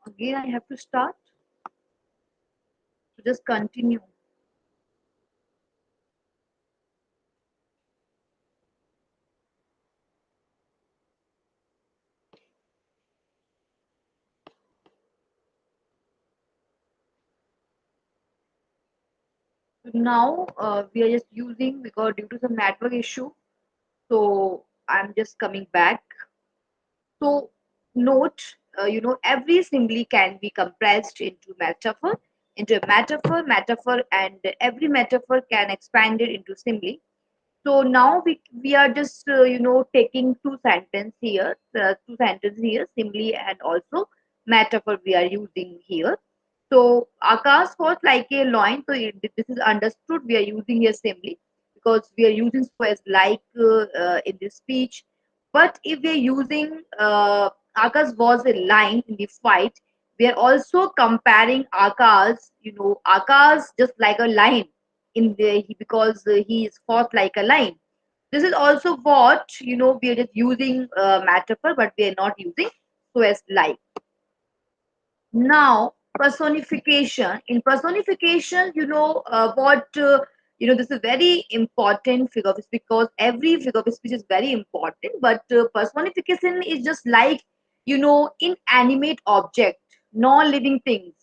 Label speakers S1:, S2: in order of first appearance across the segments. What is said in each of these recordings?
S1: Again, I have to start. So just continue. So now we are just using because due to some network issue. So I'm just coming back. So note, every simile can be compressed into a metaphor, and every metaphor can expand it into simile. So now we are just taking two sentences here, simile and also metaphor we are using here. So Akash was like a loin. So this is understood. We are using here simile because we are using so as like in this speech. But if we are using Akash was a line in the fight, we are also comparing Akash. Akash just like a line in because he is fought like a line. This is also what we are just using metaphor, but we are not using so as like. Now personification. In personification, this is very important figure of speech because every figure of speech is very important, but personification is just like inanimate object, non-living things.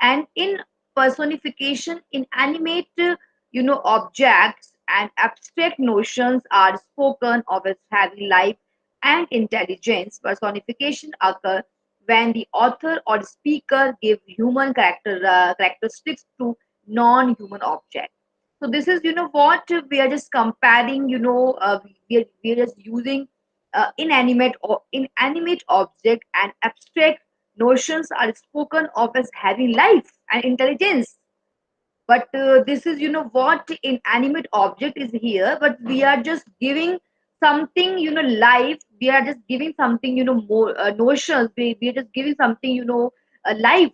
S1: And in personification, inanimate objects and abstract notions are spoken of as having life and intelligence. Personification occur when the author or speaker give human characteristics to non-human object. So this is what we are just comparing. We are just using inanimate object and abstract notions are spoken of as having life and intelligence. But this is what inanimate object is here, but we are just giving something life. We are just giving something more notions. We are just giving something life.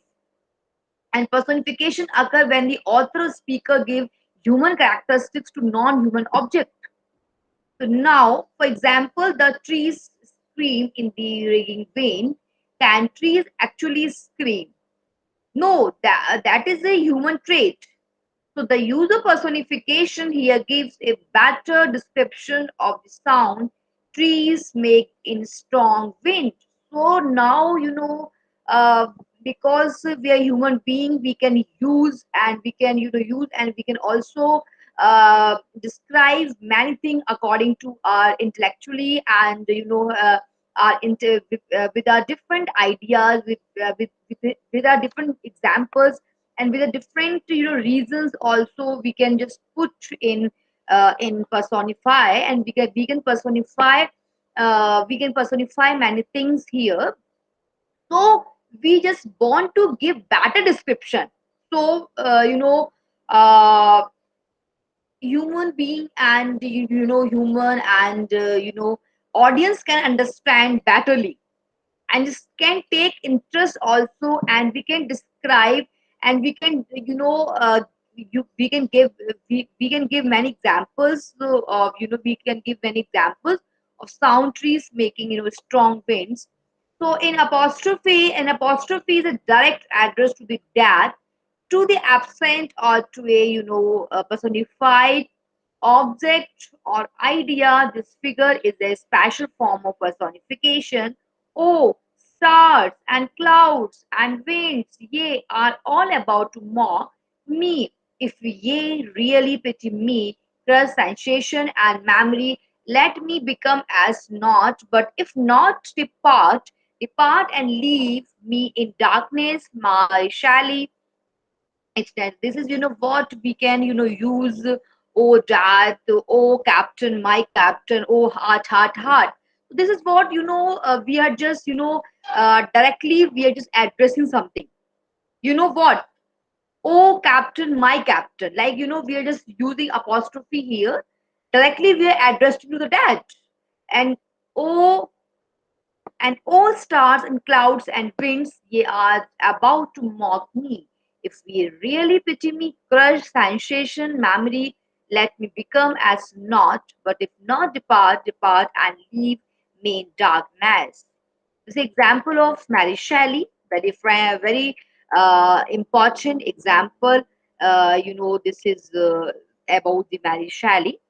S1: And personification occur when the author or speaker give human characteristics to non-human object. So now, for example, the trees scream in the ringing vein. Can trees actually scream? No, that is a human trait. So the user personification here gives a better description of the sound trees make in strong wind. So now because we are human being, we can use and we can use and we can also describe many things according to our intellectually and with our different ideas with our different examples and with the different reasons also we can just put in personify, and we can personify many things here. So we just want to give better description. So uh, human being and human and audience can understand betterly and just can take interest also, and we can describe and we can we can give we can give many examples. So of we can give many examples of sound trees making strong winds. So in apostrophe, an apostrophe is a direct address to the dad, to the absent, or to a personified object or idea. This figure is a special form of personification. Oh, stars and clouds and winds, ye are all about to mock me. If ye really pity me, crush sensation and memory, let me become as naught. But if not, depart and leave me in darkness, my shally extent. This is what we can use. Oh dad, oh captain, my captain, oh heart, heart, heart. So this is what we are just directly we are just addressing something. You know what? Oh captain, my captain. Like we are just using apostrophe here. Directly we are addressing to the dad. And oh and all stars and clouds and winds, ye are about to mock me. If ye really pity me, crush sensation, memory, let me become as naught. But if not, depart and leave me in darkness. This is example of Mary Shelley. very important example. This is about the Mary Shelley.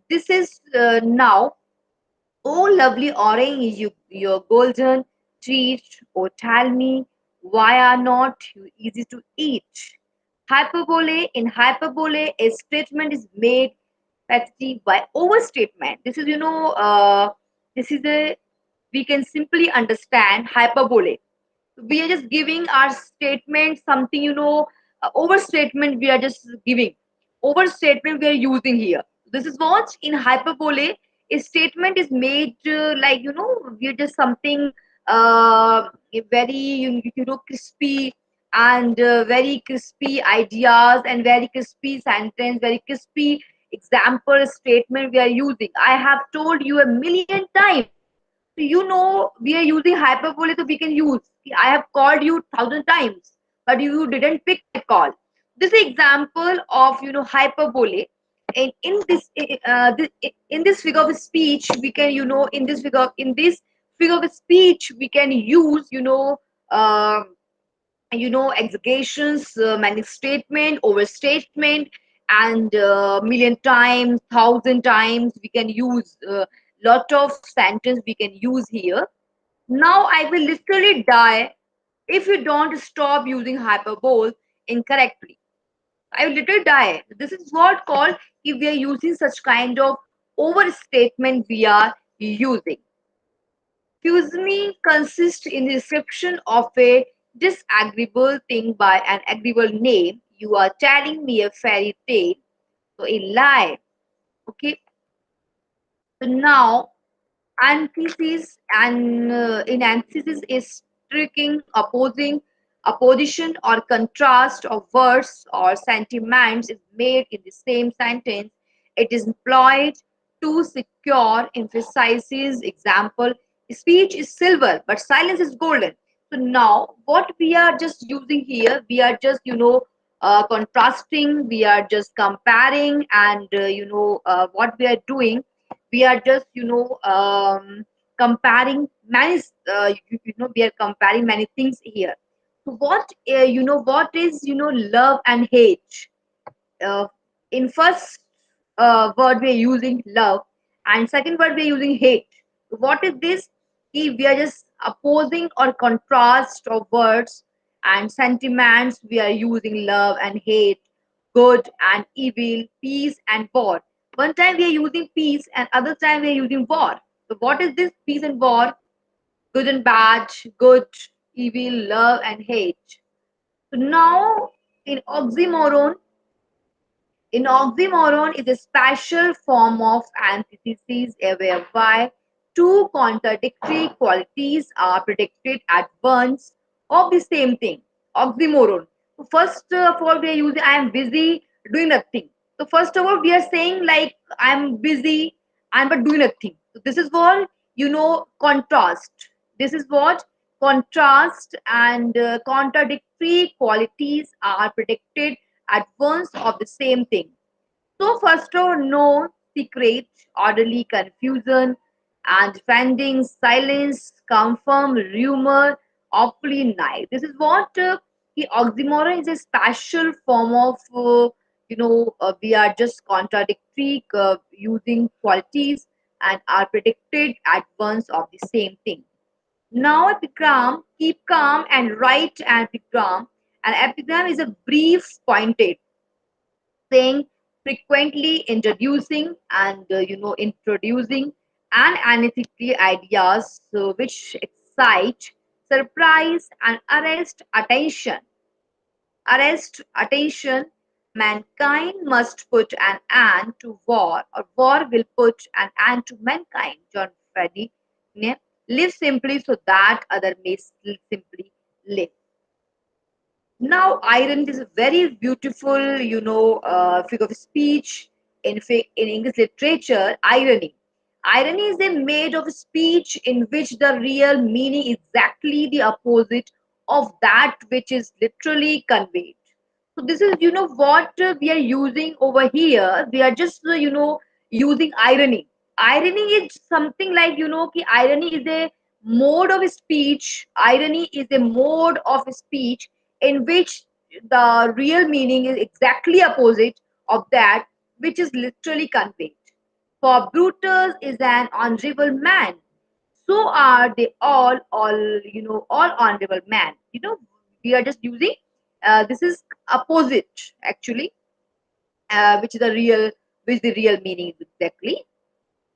S1: This is now, oh lovely orange, your golden treat. Oh tell me, why are not you easy to eat? Hyperbole. In hyperbole, a statement is made petty by overstatement. This is, this is a, we can simply understand hyperbole. We are just giving our statement something, overstatement we are just giving. Overstatement we are using here. This is what in hyperbole, a statement is made like, we're just something very, crispy, and very crispy ideas and very crispy sentence, very crispy example statement we are using. I have told you a million times. So we are using hyperbole, so we can use. I have called you 1,000 times, but you didn't pick my call. This is example of hyperbole. And in this figure of speech, we can in this figure of speech we can use exaggerations, many statement, overstatement, and million times, 1,000 times we can use. Lot of sentence we can use here. Now I will literally die if you don't stop using hyperbole incorrectly. I will literally die. This is what called if we are using such kind of overstatement we are using. Fusimi consists in the description of a disagreeable thing by an agreeable name. You are telling me a fairy tale, so a lie. Okay. So now antithesis, and in antithesis is striking opposition or contrast of words or sentiments is made in the same sentence. It is employed to secure emphasizes. Example: speech is silver but silence is golden. So now what we are just using here, we are just contrasting, we are just comparing, and what we are doing, we are just comparing many, we are comparing many things here. So what is love and hate. uh, in first word we are using love, and second word we are using hate. What is this? We are just opposing or contrast of words and sentiments. We are using love and hate, good and evil, peace and war. One time we are using peace and other time we are using war. So what is this peace and war? Good and bad, good, evil, love and hate. So now in oxymoron, is a special form of antithesis whereby two contradictory qualities are predicted at once of the same thing. Oxymoron. So first of all, we are using I am busy doing nothing. So first of all, we are saying like I am busy and but doing nothing. So this is what contrast. This is what contrast and contradictory qualities are predicted at once of the same thing. So first of all, no secret, orderly confusion, and defending silence, confirm rumor, awfully nice. This is what the oxymoron is a special form of, we are just contradictory using qualities and are predicted at once of the same thing. Now epigram, keep calm and write an epigram. An epigram is a brief pointed saying, frequently introducing and introducing and analytically ideas which excite, surprise and arrest attention. Mankind must put an end to war, or war will put an end to mankind. John Freddy. Live simply so that other may simply live. Now, iron is a very beautiful, figure of speech in English literature. Irony. Irony is a made of speech in which the real meaning is exactly the opposite of that which is literally conveyed. So this is, what we are using over here. We are just, using irony. Irony is something like, irony is a mode of speech. Irony is a mode of speech in which the real meaning is exactly opposite of that which is literally conveyed. For Brutus is an honorable man, so are they all honorable man. We are just using this is opposite actually, which is the real, which the real meaning is exactly.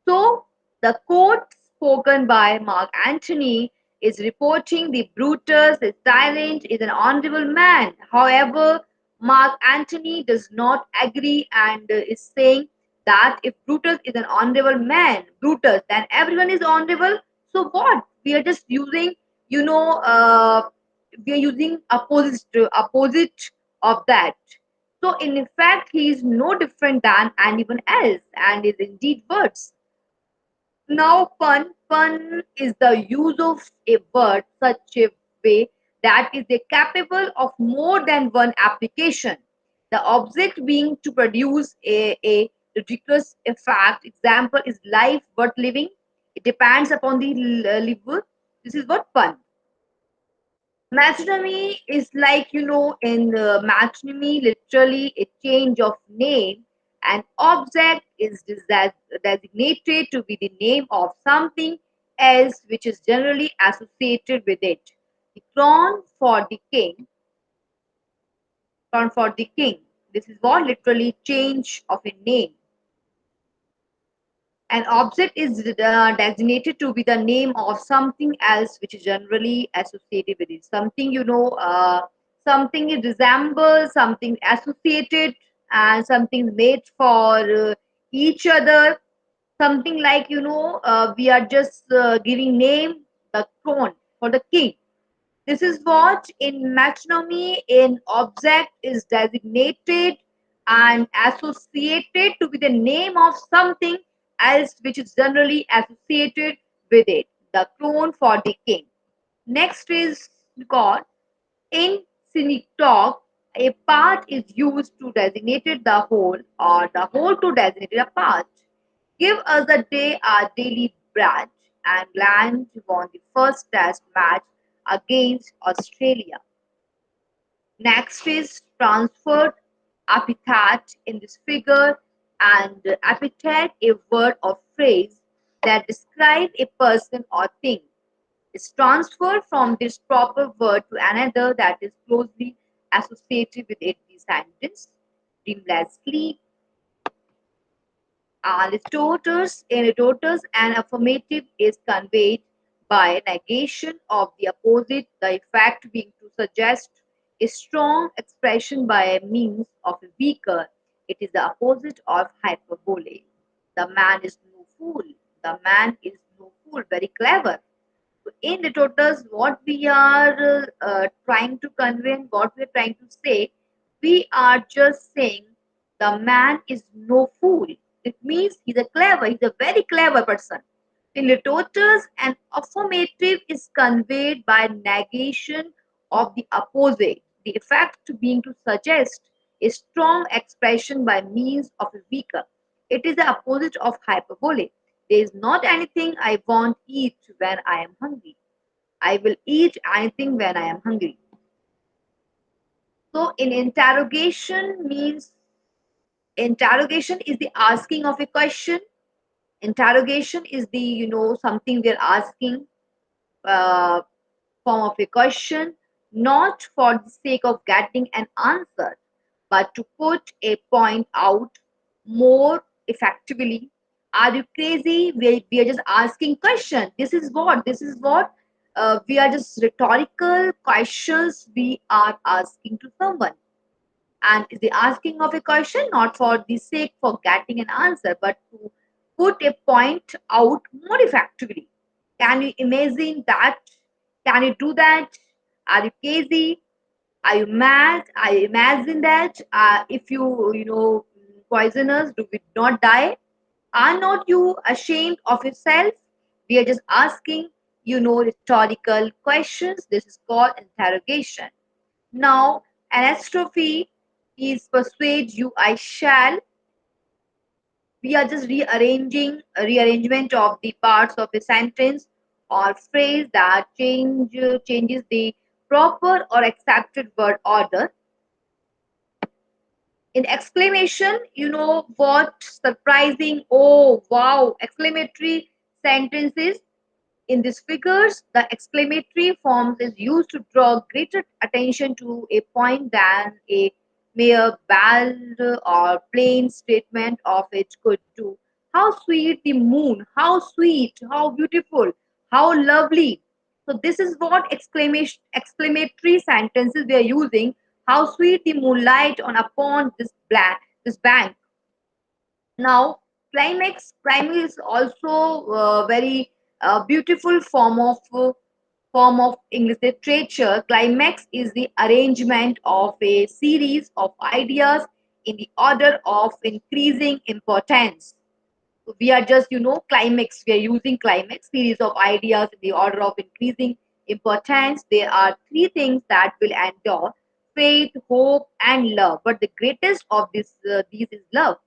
S1: So the quote spoken by Mark Antony is reporting the Brutus is silent, is an honorable man. However, Mark Antony does not agree and is saying that if Brutus is an honorable man, Brutus, then everyone is honorable. So what? We are just using, you know, we are using opposite of that. So in fact, he is no different than anyone else and is indeed words. Now, pun is the use of a word such a way that is capable of more than one application. The object being to produce a ridiculous effect. Example is life worth living. It depends upon the liver. This is what pun. Matrimony is like, in matrimony, literally a change of name. An object is designated to be the name of something else which is generally associated with it. The crown for the king. This is what literally change of a name. An object is designated to be the name of something else which is generally associated with it. Something it resembles, something associated, and something made for each other. Something like, we are just giving name the throne for the king. This is what in matrimony an object is designated and associated to be the name of something else which is generally associated with it. The crown for the king. Next is God. In cynic talk, a part is used to designate the whole or the whole to designate a part. Give us a day our daily bread, and England won the first test match against Australia. Next is transferred epithet in this figure, and epithet a word or phrase that describe a person or thing is transferred from this proper word to another that is closely associated with it. The sentence dreamless sleep. In an affirmative is conveyed by negation of the opposite, the effect being to suggest a strong expression by a means of a weaker. It is the opposite of hyperbole. The man is no fool. The man is no fool. Very clever. So in rhetoricals, what we are trying to convey and what we are trying to say, we are just saying the man is no fool. It means he's a very clever person. In rhetoricals, an affirmative is conveyed by negation of the opposite, the effect being to suggest a strong expression by means of a weaker. It is the opposite of hyperbole. There is not anything I won't eat when I am hungry. I will eat anything when I am hungry. So, in interrogation is the asking of a question. Interrogation is the something we are asking, uh, form of a question, not for the sake of getting an answer, but to put a point out more effectively. Are you crazy? We are just asking question. This is what we are just rhetorical questions we are asking to someone. And is the asking of a question not for the sake for getting an answer, but to put a point out more effectively. Can you imagine that? Can you do that? Are you crazy? Are you mad? I imagine that if poisoners do not die, are not you ashamed of yourself? We are just asking, rhetorical questions. This is called interrogation. Now, anastrophe is persuade you I shall. We are just rearrangement of the parts of a sentence or phrase that changes the proper or accepted word order. In exclamation, you know what surprising, oh wow, exclamatory sentences. In these figures, the exclamatory form is used to draw greater attention to a point than a mere bald or plain statement of it could do. How sweet the moon, how sweet, how beautiful, how lovely. So this is what exclamatory sentences we are using. How sweet the moonlight on upon this bank. Now, climax is also a very beautiful form of English literature. Climax is the arrangement of a series of ideas in the order of increasing importance. So we are just, climax. We are using climax, series of ideas in the order of increasing importance. There are three things that will endure: faith, hope, and love. But the greatest of these is love.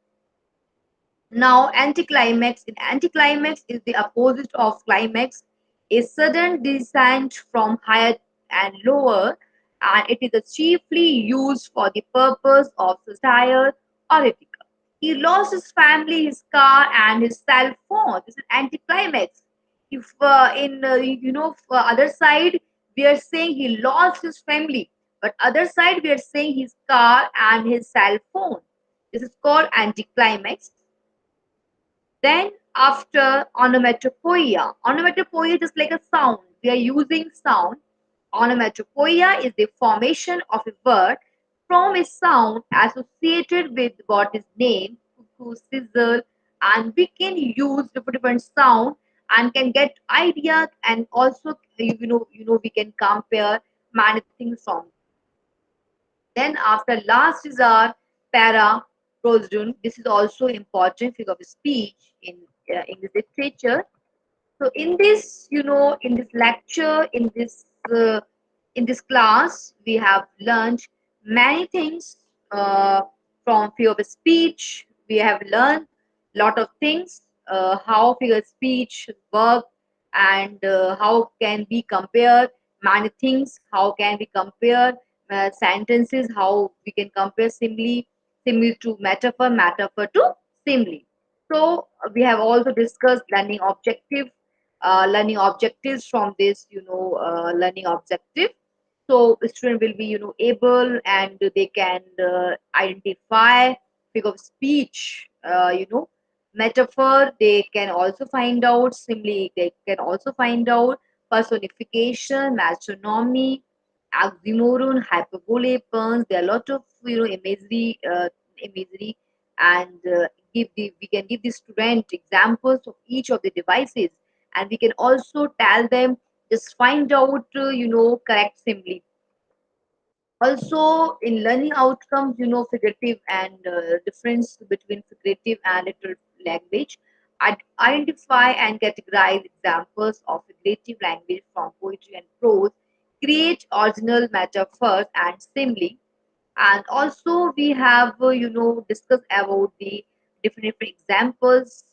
S1: Now, anticlimax. In anticlimax is the opposite of climax, a sudden descent from higher and lower, and it is chiefly used for the purpose of satire or ethical. He lost his family, his car, and his cell phone. This is anticlimax. If in for other side we are saying he lost his family, but other side we are saying his car and his cell phone. This is called anticlimax. Then after onomatopoeia is just like a sound. We are using sound. Onomatopoeia is the formation of a word from a sound associated with what is named, cuckoo, sizzle, and we can use different sound and can get ideas, and also we can compare many things from. Then after last is our para prosodon. This is also important figure of speech in English literature. So in this, in this lecture, in this class, we have learned many things from figure of speech. We have learned lot of things, how figure of speech work, and how can we compare many things. How can we compare sentences? How we can compare simile to metaphor, metaphor to simile. So we have also discussed learning objectives from this, learning objective. So the student will be, able, and they can identify figure of speech, metaphor. They can also find out simile. They can also find out personification, metronomy, oxymoron, hyperbole, puns. There are a lot of imagery, and we can give the student examples of each of the devices, and we can also tell them just find out correct simile. Also in learning outcomes, figurative and difference between figurative and literal language. Identify and categorize examples of figurative language from poetry and prose. Create original metaphors and simile. And also we have discussed about the different examples,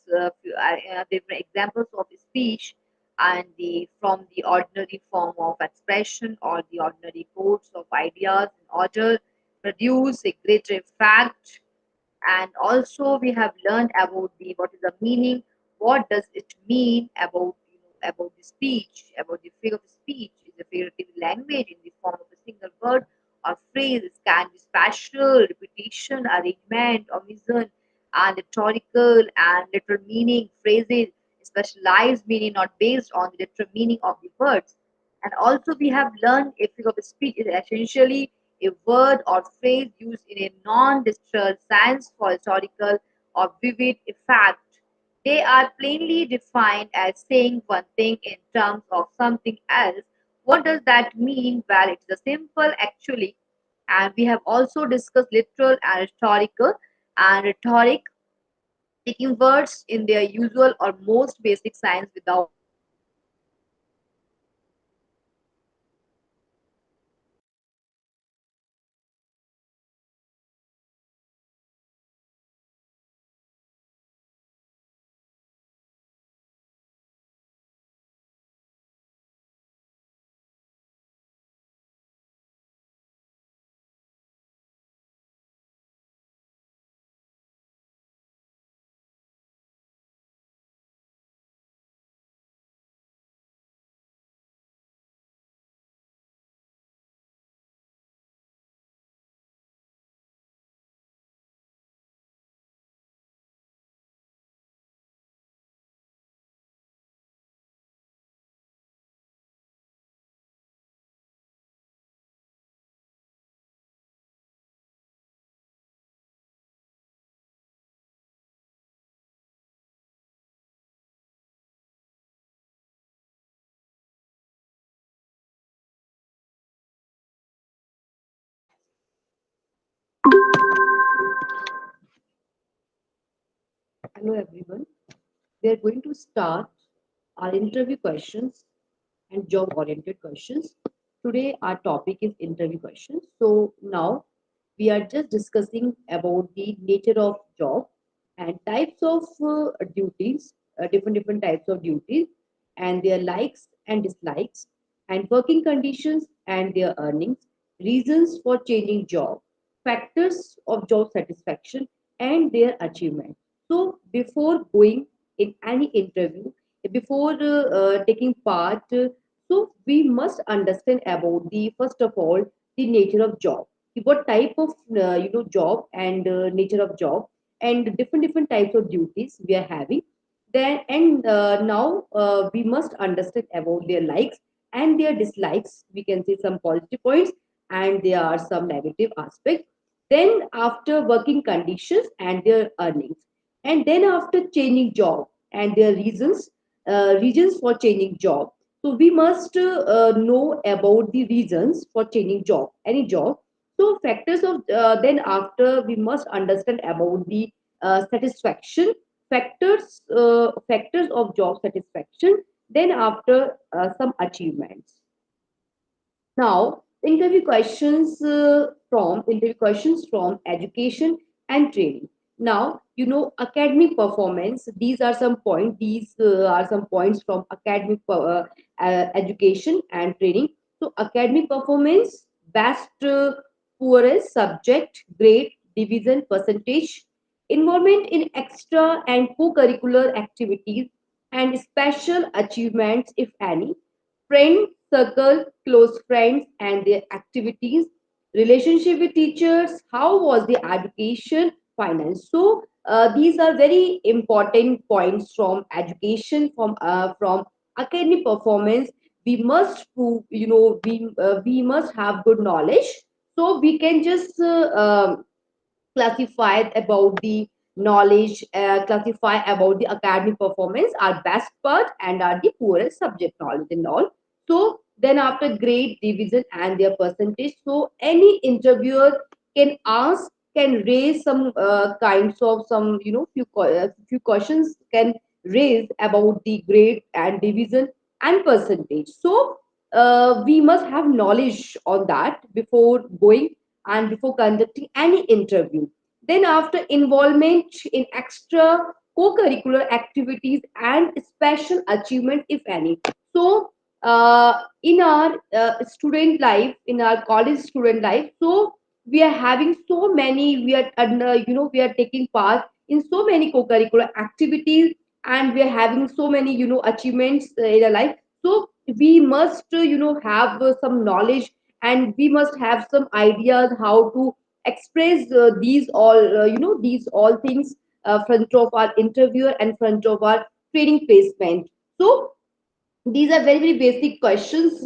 S1: different examples of speech, and the from the ordinary form of expression or the ordinary codes of ideas in order produce a greater effect. And also we have learned about the what is the meaning, what does it mean about about the speech, about the figure of speech is a figurative language in the form of a single word or phrase. It can be spatial repetition, arrangement, omission, and rhetorical and literal meaning phrases, specialized meaning not based on the literal meaning of the words. And also we have learned a figure of speech is essentially a word or phrase used in a non-literal sense for historical or vivid effect. They are plainly defined as saying one thing in terms of something else. What does that mean? Well, it's a simple actually. And we have also discussed literal and historical and rhetoric, taking words in their usual or most basic sense without
S2: Hello everyone. We are going to start our interview questions and job oriented questions. Today our topic is interview questions. So now we are just discussing about the nature of job and types of duties, different types of duties and their likes and dislikes and working conditions and their earnings, reasons for changing job, factors of job satisfaction and their achievement. So before going in any interview, before taking part, so we must understand about the first of all the nature of job, what type of job and nature of job and different types of duties we are having. Then and now we must understand about their likes and their dislikes. We can see some positive points and there are some negative aspects. Then after working conditions and their earnings, and then after changing job and their reasons for changing job. So we must know about the reasons for changing job, any job. So factors of then after we must understand about the satisfaction, factors of job satisfaction. Then after some achievements. Now, interview questions from education and training. Now, academic performance. These are some points. These are some points from academic education and training. So, academic performance, best, poorest, subject, grade, division, percentage, involvement in extra and co-curricular activities, and special achievements, if any, friend circle, close friends and their activities, relationship with teachers, how was the education, finance. So these are very important points from education, from academic performance. We must prove, we must have good knowledge, so we can just classified about the knowledge, classify about the academic performance, our best part and are the poorest subject knowledge and all. So then after grade, division and their percentage, so any interviewer can ask, can raise some kinds of some, few questions can raise about the grade and division and percentage. So we must have knowledge on that before going and before conducting any interview. Then, after involvement in extra co-curricular activities and special achievement, if any. So, in our student life, in our college student life, so we are having so many. We are, we are taking part in so many co-curricular activities, and we are having so many, achievements in our life. So we must, have some knowledge and we must have some ideas how to express these all these all things front of our interviewer and front of our training placement. So these are very very basic questions,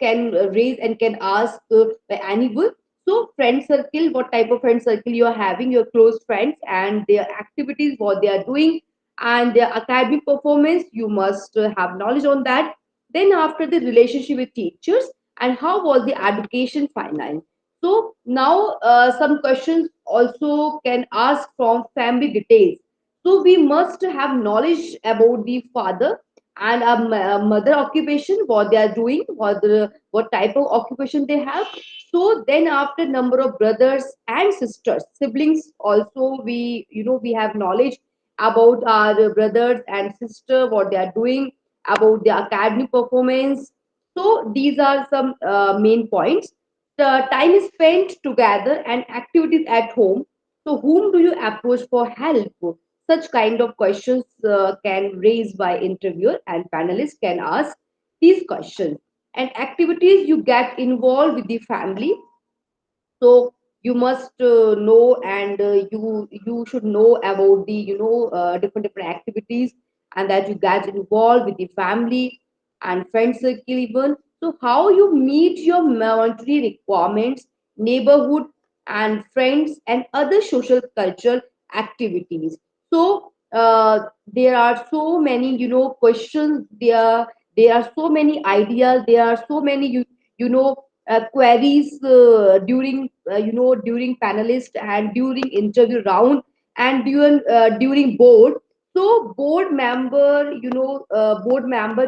S2: can raise and can ask by anyone. So friend circle, what type of friend circle you are having, your close friends and their activities, what they are doing and their academic performance, you must have knowledge on that. Then after the relationship with teachers and how was the education finance. So now some questions also can ask from family details. So we must have knowledge about the father and a mother occupation, what they are doing, what type of occupation they have. So then after number of brothers and sisters, siblings also, we have knowledge about our brothers and sister, what they are doing, about their academic performance. So these are some main points. The time is spent together and activities at home. So whom do you approach for help? Such kind of questions can raise by interviewer and panelists can ask these questions. And activities you get involved with the family. So you must know and you should know about the different activities and that you get involved with the family and friend circle even. So how you meet your monetary requirements, neighborhood and friends and other social cultural activities. So there are so many questions, there are so many ideas, there are so many queries during during panelist and during interview round. And during board, so board member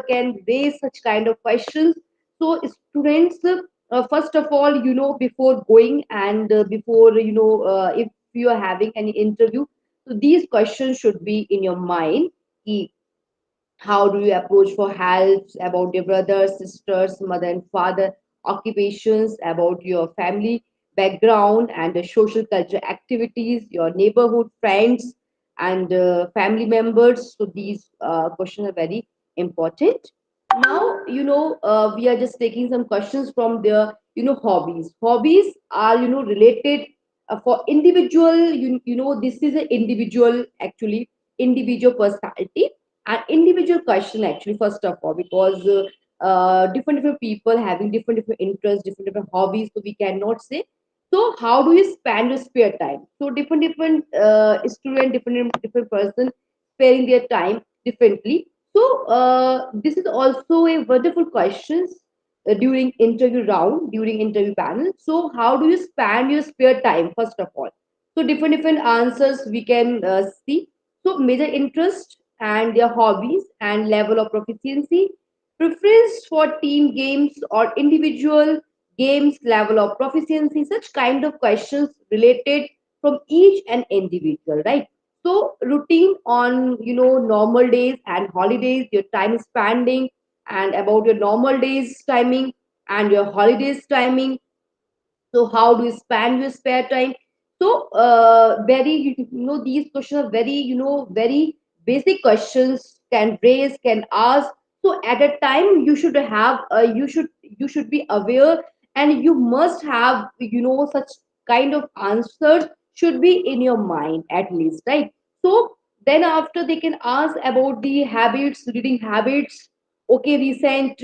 S2: can raise such kind of questions. So students, first of all, before going, and before, if you are having any interview, so these questions should be in your mind. Ki, how do you approach for help about your brothers, sisters, mother and father, occupations, about your family background and the social culture activities, your neighborhood friends and family members. So these questions are very important. Now, we are just taking some questions from the, hobbies. Hobbies are, related for individual, this is an individual, actually, individual personality and individual question, actually, first of all, because different people having different interests, different hobbies, so we cannot say. So how do you spend your spare time? So different student, different person sparing their time differently. So this is also a wonderful question during interview round, during interview panel. So how do you spend your spare time, first of all? So different answers we can see. So major interest and their hobbies and level of proficiency, preference for team games or individual games, level of proficiency, such kind of questions related from each and individual, right? So routine on, normal days and holidays, your time spending, and about your normal days timing and your holidays timing. So how do you spend your spare time? So very, these questions are very, very basic questions, can raise, can ask. So at a time you should have, you should be aware, and you must have, such kind of answers should be in your mind at least, right? So then after they can ask about the habits, reading habits, okay, recent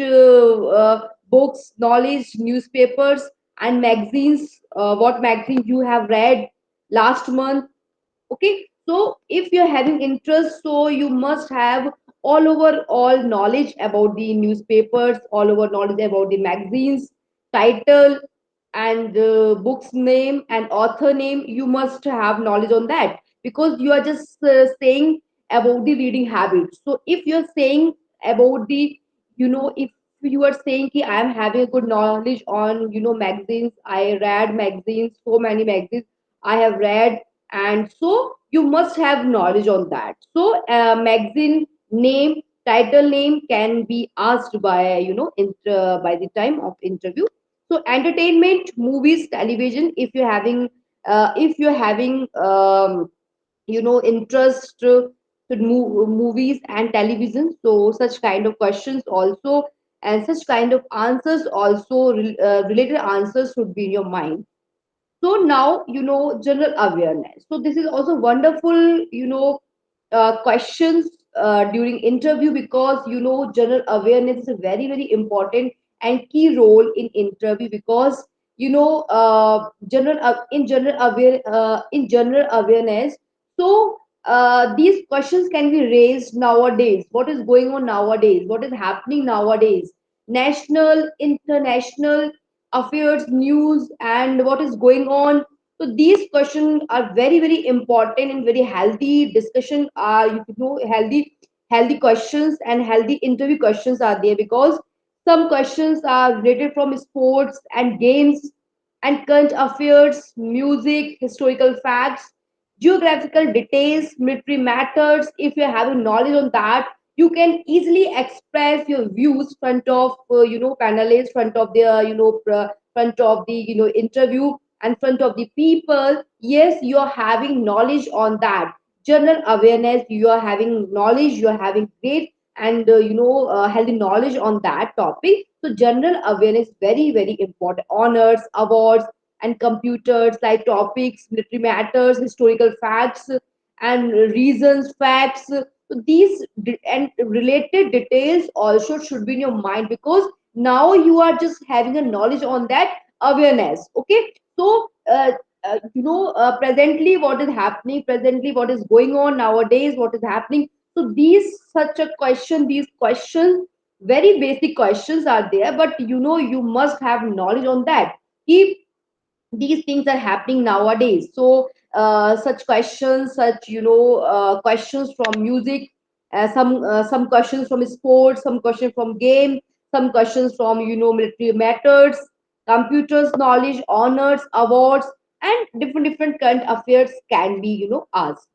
S2: books, knowledge, newspapers and magazines, what magazine you have read last month. Okay, so if you're having interest, so you must have all knowledge about the newspapers, all over knowledge about the magazines, title and book's name and author name. You must have knowledge on that, because you are just saying about the reading habits. So if you're saying about the, if you are saying ki I am having a good knowledge on, magazines, I read magazines, so many magazines I have read, and so you must have knowledge on that. So magazine name, title name can be asked by, by the time of interview. So entertainment, movies, television, if you're having interest to movies and television, so such kind of questions also, and such kind of answers also, related answers should be in your mind. So now, general awareness. So this is also wonderful, questions during interview, because, general awareness is a very, very important and key role in interview, because, in general awareness. So these questions can be raised nowadays. What is going on nowadays? What is happening nowadays? National, international affairs, news, and what is going on. So these questions are very, very important and very healthy discussion. Are, healthy questions and healthy interview questions are there, because some questions are related from sports and games and current affairs, music, historical facts, geographical details, military matters. If you're having knowledge on that, you can easily express your views front of, panelists, front of the, front of the, interview, and front of the people. Yes, you are having knowledge on that. General awareness, you are having knowledge, you are having great and, healthy knowledge on that topic. So general awareness, very, very important. Honors, awards and computers like topics, military matters, historical facts and reasons, facts. So these and related details also should be in your mind, because now you are just having a knowledge on that awareness. Okay, so presently what is happening, presently what is going on nowadays, what is happening. So these such a question, these questions, very basic questions are there, but, you must have knowledge on that. If these things are happening nowadays, so such questions, such questions from music, some questions from sports, some questions from game, some questions from military methods, computers knowledge, honors, awards, and different current affairs can be asked.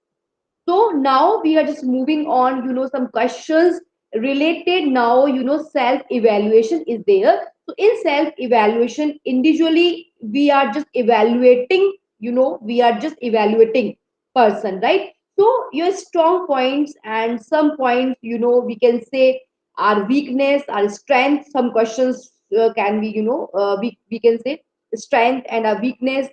S2: So now we are just moving on, some questions related now, self evaluation is there. So in self evaluation, individually, we are just evaluating person, right? So your strong points and some points, we can say our weakness, our strength. Some questions can be, we can say strength and our weakness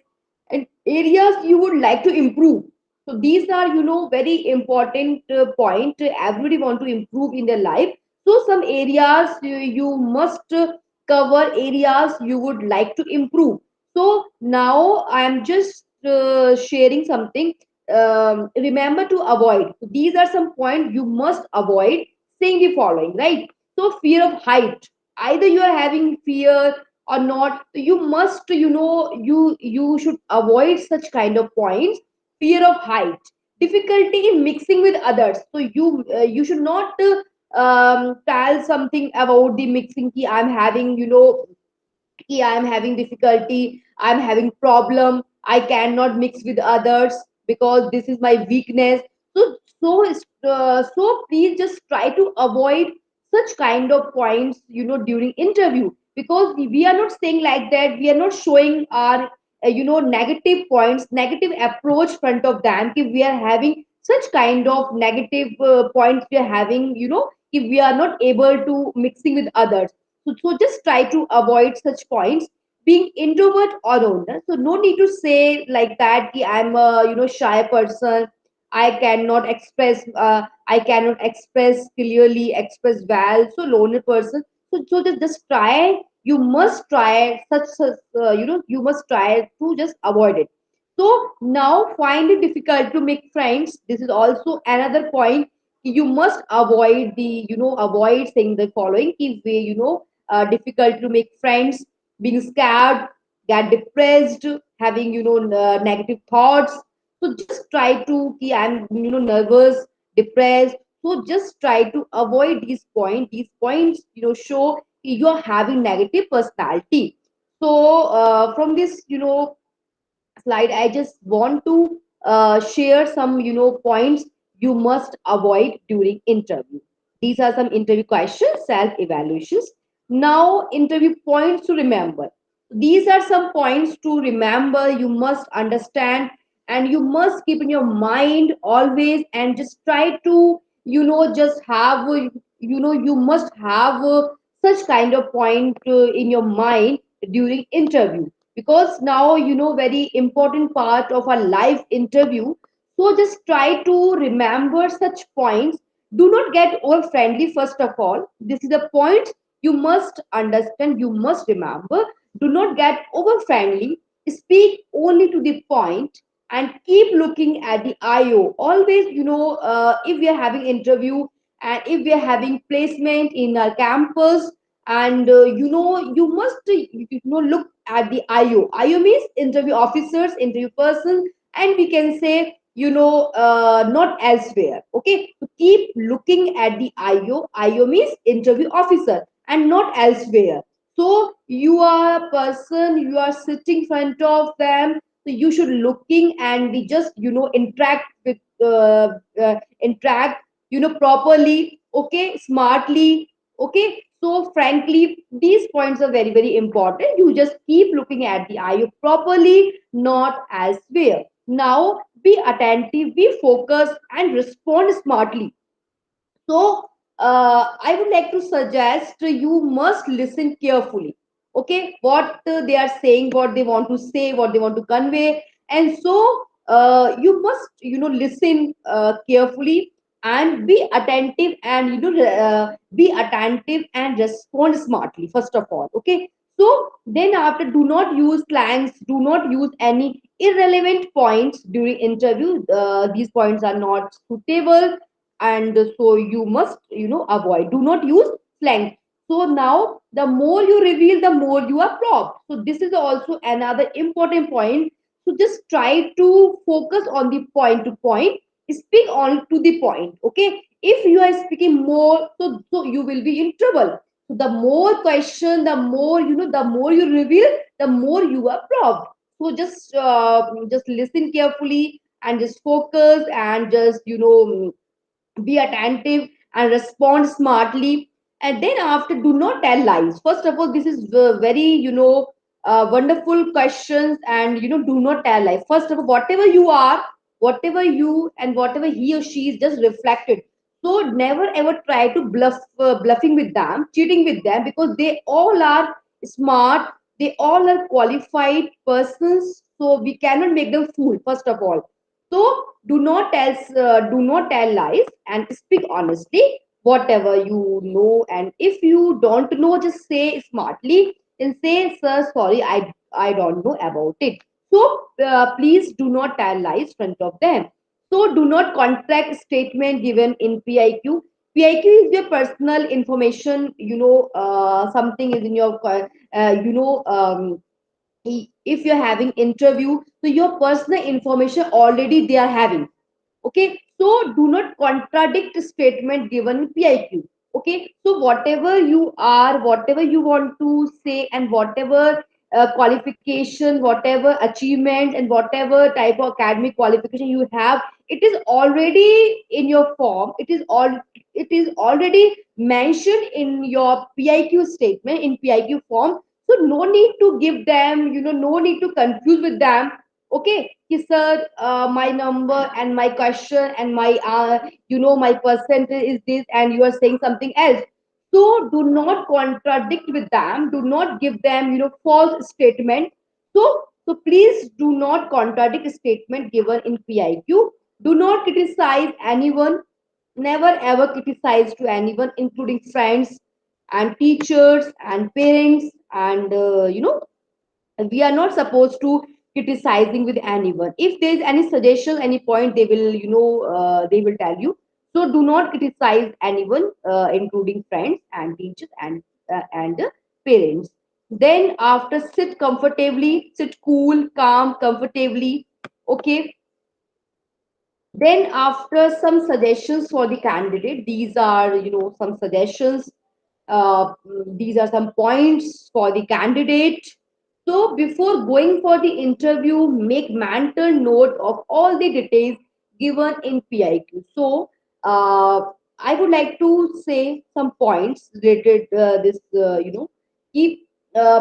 S2: and areas you would like to improve. So these are very important point. Everybody want to improve in their life. So some areas you must cover, areas you would like to improve. So now I am just sharing something. Remember to avoid. So these are some points you must avoid, saying the following, right? So fear of height, either you are having fear or not, you must you should avoid such kind of points. Fear of height, difficulty in mixing with others. So you should not tell something about the mixing key. I'm having I'm having difficulty, I'm having problem, I cannot mix with others because this is my weakness. So please just try to avoid such kind of points during interview, because we are not saying like that, we are not showing our negative points, negative approach front of them. If we are having such kind of negative points, we are having if we are not able to mixing with others. So just try to avoid such points. Being introvert or loner. So no need to say like that. Ki I'm a shy person. I cannot express clearly, express well. So loner person. So just try. You must try such you must try to just avoid it. So now find it difficult to make friends. This is also another point. You must avoid the avoid saying the following. If we difficult to make friends, being scared, get depressed, having negative thoughts. So just try to I'm nervous, depressed. So just try to avoid these points. These points show you're having negative personality. So from this slide, I just want to share some points you must avoid during interview. These are some interview questions, self evaluations. Now interview points to remember. These are some points to remember, you must understand, and you must keep in your mind always, and just try to just have you must have such kind of point in your mind during interview, because now very important part of a live interview. So just try to remember such points. Do not get over friendly. First of all, this is a point you must understand, you must remember. Do not get over friendly, speak only to the point, and keep looking at the IO always. If we are having interview and if we are having placement in our campus, and you must look at the IO means interview officers, interview person, and we can say not elsewhere. Okay, so keep looking at the IO means interview officer and not elsewhere. So you are a person, you are sitting in front of them, so you should looking and we just interact with interact properly, okay, smartly, okay. So frankly, these points are very important. You just keep looking at the IO properly, not elsewhere. Now be attentive, be focused, and respond smartly. So I would like to suggest you must listen carefully. Okay, what they are saying, what they want to say, what they want to convey, and so you must listen carefully and be attentive, and be attentive and respond smartly. First of all, okay. So then after, do not use slangs, do not use any irrelevant points during interview. These points are not suitable, and so you must avoid. Do not use slang. So now the more you reveal, the more you are propped. So this is also another important point. So just try to focus on the point to point, speak on to the point. Okay, if you are speaking more, so you will be in trouble. So the more question, the more the more you reveal, the more you are probed. So just listen carefully and just focus and just be attentive and respond smartly. And then after, do not tell lies. First of all, this is very wonderful questions. And do not tell lies. First of all, whatever you are, whatever you and whatever he or she is, just reflected. So never ever try to bluffing with them, cheating with them, because they all are smart, they all are qualified persons, so we cannot make them fool. First of all, so do not tell lies and speak honestly, whatever you know. And if you don't know, just say smartly and say, "Sir, sorry, I don't know about it." So please do not tell lies in front of them. So do not contract statement given in PIQ. PIQ is your personal information. Something is in your if you're having interview, so your personal information already they are having. Okay, so do not contradict statement given in PIQ. Okay, so whatever you are, whatever you want to say, and whatever qualification, whatever achievement, and whatever type of academic qualification you have, it is already in your form. It is already mentioned in your PIQ statement, in PIQ form. So no need to give them, no need to confuse with them. Okay, sir, my number and my question and my my percentage is this, and you are saying something else. So do not contradict with them. Do not give them, false statement. So please do not contradict statement given in PIQ. Do not criticize anyone. Never ever criticize to anyone, including friends and teachers and parents. And we are not supposed to criticizing with anyone. If there is any suggestion, any point, they will they will tell you. So do not criticize anyone, including friends and teachers and parents. Then after, sit comfortably, sit cool, calm, comfortably. Okay, then after, some suggestions for the candidate. These are some suggestions. These are some points for the candidate. So before going for the interview, make mental note of all the details given in PIQ. So I would like to say some points related this keep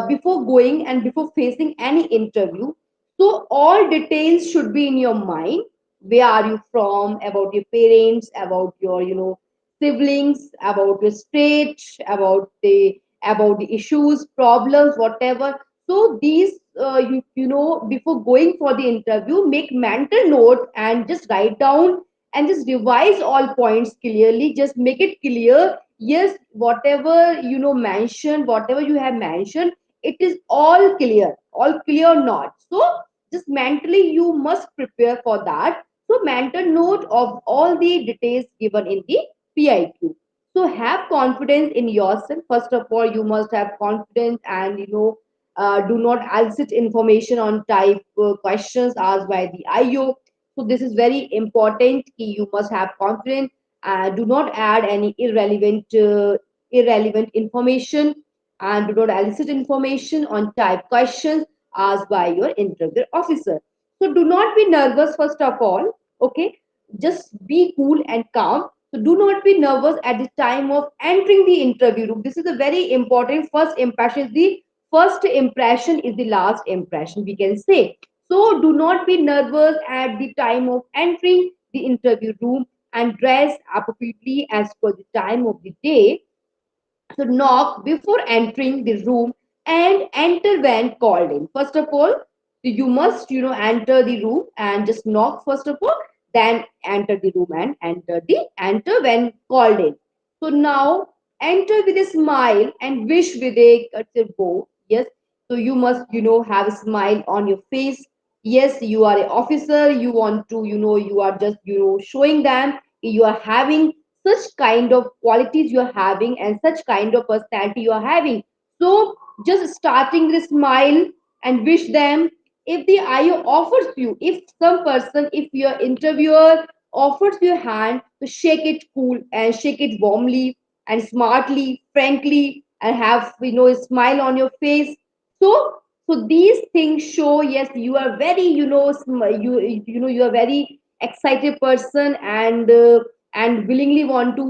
S2: before going and before facing any interview. So all details should be in your mind. Where are you from, about your parents, about your siblings, about your state, about the issues, problems, whatever. So these before going for the interview, make mental note and just write down and just revise all points clearly. Just make it clear. Yes, whatever mentioned, whatever you have mentioned, it is all clear or not. So just mentally you must prepare for that. So mental note of all the details given in the PIQ. So have confidence in yourself. First of all, you must have confidence, and do not elicit information on type questions asked by the IO. So this is very important. You must have confidence. Do not add any irrelevant information, and do not elicit information on type questions asked by your interview officer. So do not be nervous, first of all. Okay, just be cool and calm. So do not be nervous at the time of entering the interview room. This is a very important. First impression is the last impression, we can say. So do not be nervous at the time of entering the interview room, and dress appropriately as per the time of the day. So knock before entering the room and enter when called in. First of all, you must enter the room and just knock first of all, then enter the room and enter when called in. So now enter with a smile and wish with a courtesy bow. Yes, so you must have a smile on your face. Yes, you are an officer. You want to you are just showing them you are having such kind of qualities you are having, and such kind of personality you are having. So just starting with a smile and wish them. if the IO offers you, if some person, if your interviewer offers you a hand, to shake it cool and shake it warmly and smartly, frankly, and have a smile on your face. So these things show, yes, you are very you are very excited person, and willingly want to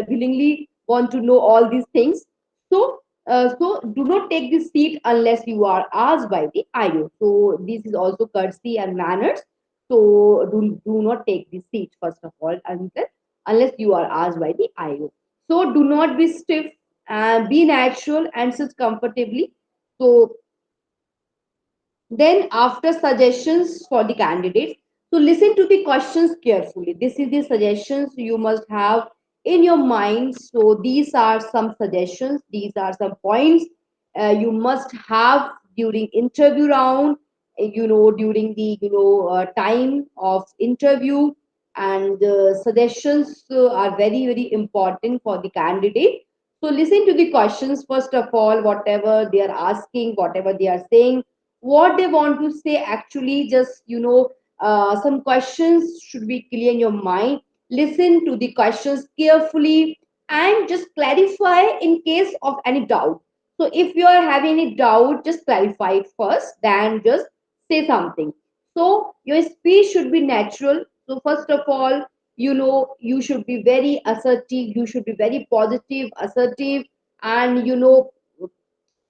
S2: willingly want to know all these things. So do not take the seat unless you are asked by the IO. So this is also courtesy and manners. So do not take the seat first of all unless you are asked by the IO. So do not be stiff and be natural and sit comfortably. So then, after suggestions for the candidates, so listen to the questions carefully. This is the suggestions you must have in your mind. So these are some suggestions. These are some points you must have during interview round. During the time of interview, and suggestions are very very important for the candidate. So listen to the questions first of all, whatever they are asking, whatever they are saying, what they want to say. Actually, just some questions should be clear in your mind. Listen to the questions carefully and just clarify in case of any doubt. So if you are having any doubt, just clarify it first, then just say something. So your speech should be natural. So first of all, you should be very assertive, you should be very positive, assertive, and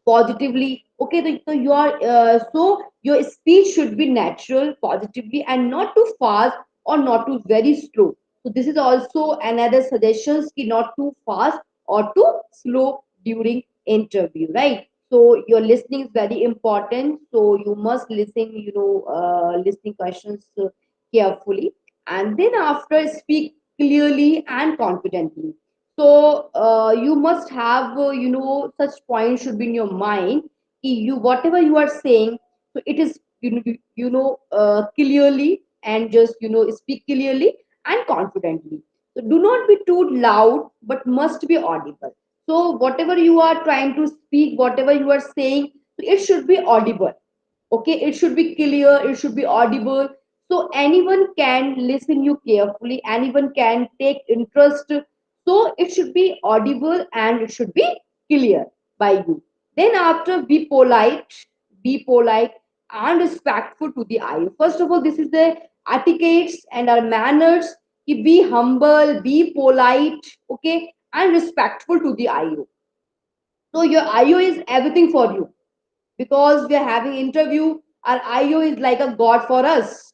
S2: positively. Okay, so your speech should be natural, positively, and not too fast or not too very slow. So this is also another suggestions ki not too fast or too slow during interview, right? So your listening is very important, so you must listen, listening questions carefully, and then after speak clearly and confidently. So you must have such points should be in your mind. You whatever you are saying, so it is clearly, and just speak clearly and confidently. So do not be too loud, but must be audible. So whatever you are trying to speak, whatever you are saying, so it should be audible. Okay, it should be clear, it should be audible, so anyone can listen you carefully, anyone can take interest. So it should be audible and it should be clear by you. Then after, be polite and respectful to the eye. First of all, this is the etiquettes and our manners. Ki be humble, be polite, okay, and respectful to the IO. So your IO is everything for you, because we are having interview. Our IO is like a god for us.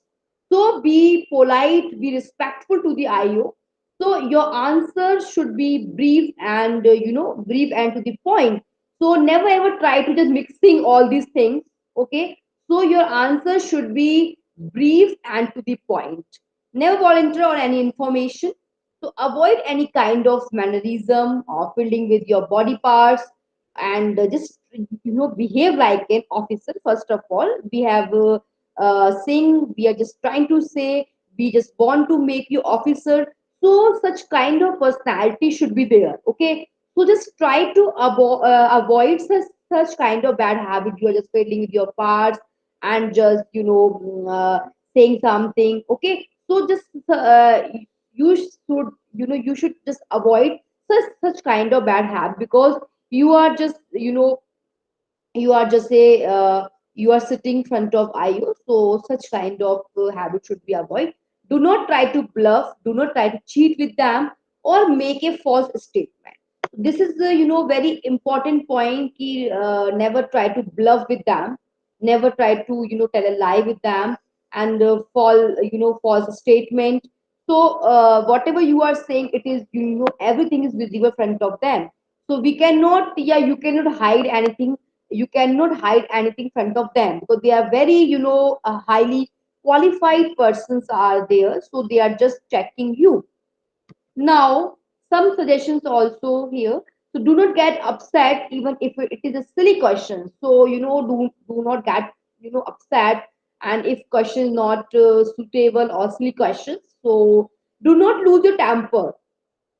S2: So be polite, be respectful to the IO. So your answer should be brief and brief and to the point. So never ever try to just mixing all these things. Okay. So your answer should be brief and to the point. Never volunteer on any information. So avoid any kind of mannerism or fielding with your body parts, and just behave like an officer. First of all, we have saying, we are just trying to say we just want to make you officer. So such kind of personality should be there. Okay, so just try to avoid such kind of bad habit. You are just fiddling with your parts and just saying something. Okay, so just you should you should just avoid such kind of bad habit, because you are just you are just a you are sitting in front of IO. So such kind of habit should be avoided. Do not try to bluff, do not try to cheat with them or make a false statement. This is the very important point ki, never try to bluff with them, never try to tell a lie with them, and false statement. So whatever you are saying, it is everything is visible in front of them. So we cannot, yeah, you cannot hide anything, you cannot hide anything in front of them, because they are very highly qualified persons are there, so they are just checking you. Now, some suggestions also here. So do not get upset even if it is a silly question. So do not get upset, and if question is not suitable or silly questions. So do not lose your temper,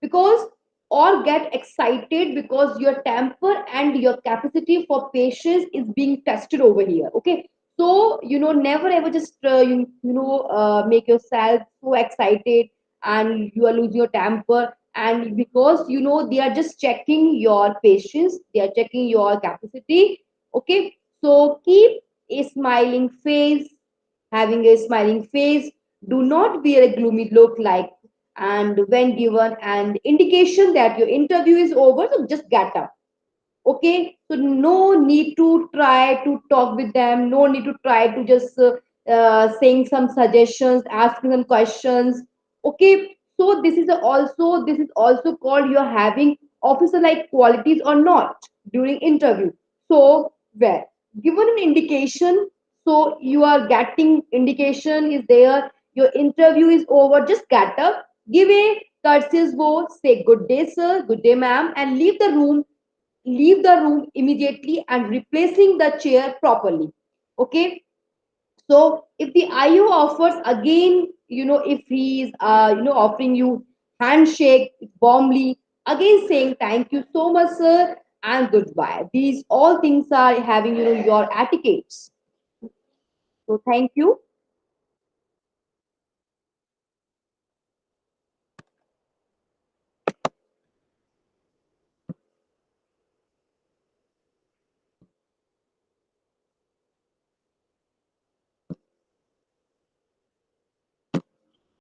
S2: because or get excited, because your temper and your capacity for patience is being tested over here. Okay, So, never ever just, make yourself so excited and you are losing your temper. And because, they are just checking your patience, they are checking your capacity. Okay. So keep a smiling face, having a smiling face. Do not wear a gloomy look like, and when given an indication that your interview is over, so just get up. Okay, so no need to try to talk with them, no need to try to just saying some suggestions, asking them questions. Okay, so this is also called you're having officer like qualities or not during interview. So where given an indication, so you are getting indication is there, your interview is over, just get up, give a courteous bow, say good day sir, good day ma'am, and leave the room immediately and replacing the chair properly. Okay, so if the IU offers again, if he is offering you handshake warmly, again saying thank you so much sir and goodbye, these all things are having your etiquettes. So thank you.